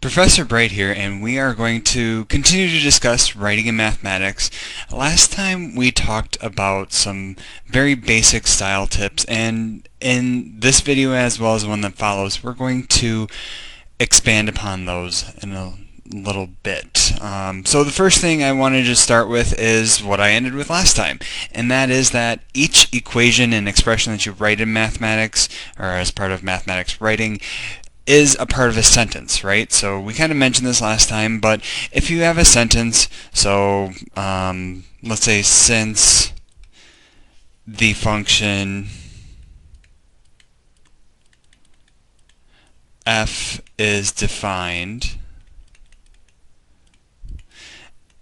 Professor Bright here, and we are going to continue to discuss writing in mathematics. Last time we talked about some very basic style tips, and in this video as well as the one that follows, we're going to expand upon those in a little bit. So the first thing I wanted to start with is what I ended with last time, and that is that each equation and expression that you write in mathematics, or as part of mathematics writing, is a part of a sentence, right? So we kind of mentioned this last time, but if you have a sentence, so let's say since the function f is defined,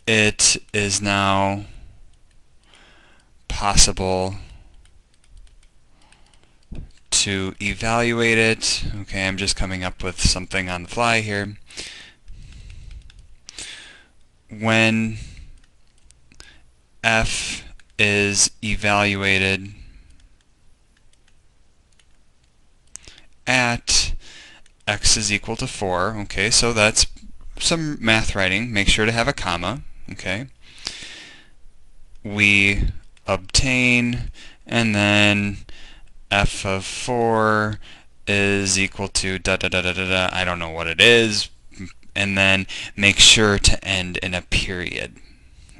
it is now possible to evaluate it. Okay, I'm just coming up with something on the fly here. When f is evaluated at x is equal to 4, okay, so that's some math writing. Make sure to have a comma, okay. We obtain, and then f of 4 is equal to da da da da da da, I don't know what it is, and then make sure to end in a period,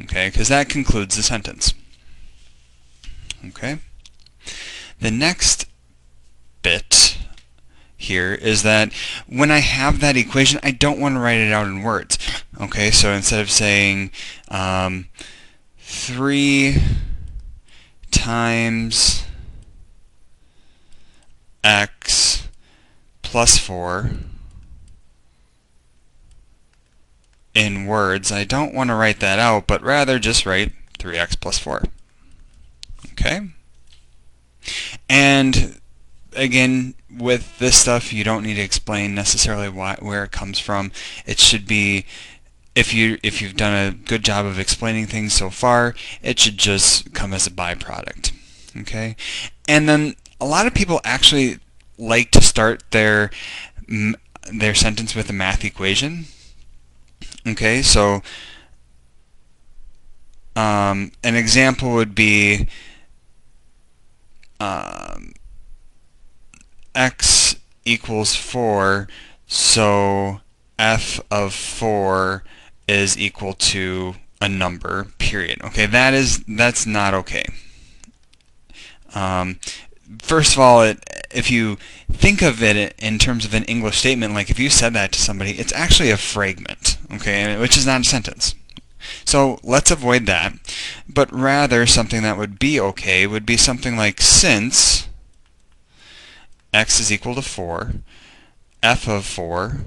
okay, because that concludes the sentence. Okay. The next bit here is that when I have that equation, I don't want to write it out in words. Okay, so instead of saying 3 times x plus 4 in words, I don't want to write that out, but rather just write 3x plus 4. Okay? And again, with this stuff, you don't need to explain necessarily where it comes from. It should be, if you've done a good job of explaining things so far, it should just come as a byproduct. Okay? And then a lot of people actually like to start their sentence with a math equation. Okay, so an example would be x equals 4, so f of 4 is equal to a number, period. Okay, that's not okay. First of all, if you think of it in terms of an English statement, like if you said that to somebody, it's actually a fragment, okay, which is not a sentence. So let's avoid that, but rather something that would be okay would be something like since x is equal to 4, f of 4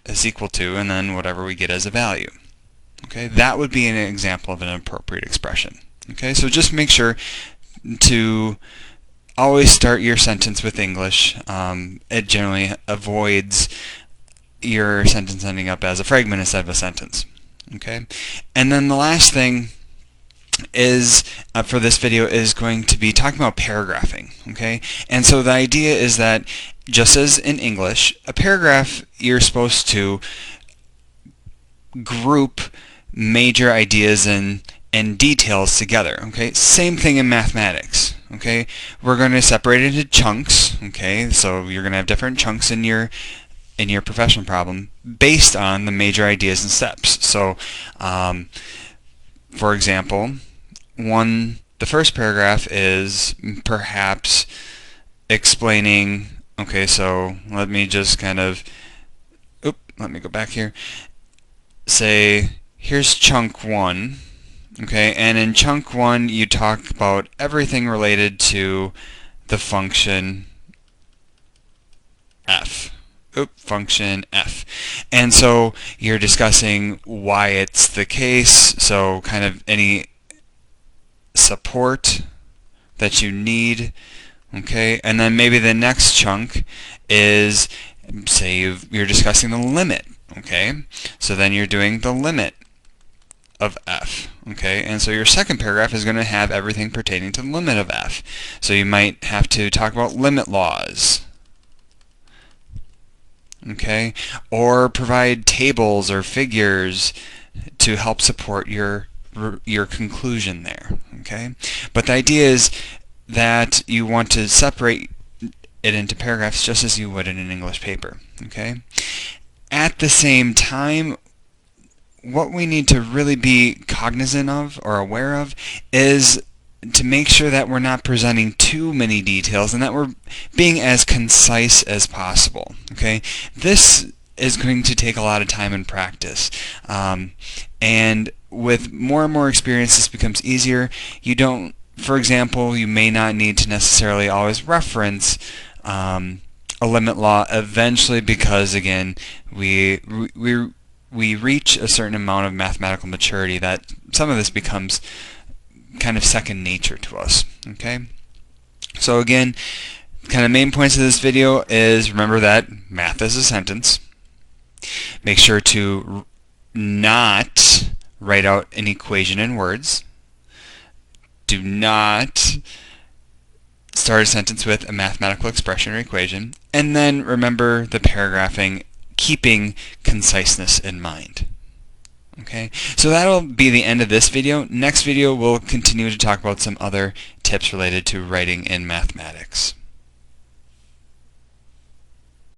is equal to, and then whatever we get as a value. Okay, that would be an example of an appropriate expression. Okay, so just make sure to always start your sentence with English. It generally avoids your sentence ending up as a fragment instead of a sentence. Okay, and then the last thing is for this video is going to be talking about paragraphing. Okay, and so the idea is that just as in English, a paragraph, you're supposed to group major ideas and details together. Okay, same thing in mathematics. Okay, we're going to separate it into chunks. Okay, so you're going to have different chunks in your professional problem based on the major ideas and steps. So, for example, the first paragraph is perhaps explaining. Okay, so let me just kind of, let me go back here. Say, here's chunk 1. Okay, and in chunk 1 you talk about everything related to the function f. Function f. And so you're discussing why it's the case, so kind of any support that you need. Okay, and then maybe the next chunk is, say you're discussing the limit. Okay, so then you're doing the limit of f. Okay, and so your second paragraph is going to have everything pertaining to the limit of f. So you might have to talk about limit laws. okay, or provide tables or figures to help support your conclusion there, okay? But the idea is that you want to separate it into paragraphs just as you would in an English paper, okay? At the same time, what we need to really be cognizant of or aware of is to make sure that we're not presenting too many details and that we're being as concise as possible, okay? This is going to take a lot of time and practice. And with more and more experience, this becomes easier. You don't, for example, you may not need to necessarily always reference a limit law eventually, because again, we reach a certain amount of mathematical maturity that some of this becomes kind of second nature to us, okay? So again, kind of main points of this video is remember that math is a sentence. Make sure to not write out an equation in words. Do not start a sentence with a mathematical expression or equation. And then remember the paragraphing, keeping conciseness in mind. Okay, so that'll be the end of this video. Next video we'll continue to talk about some other tips related to writing in mathematics.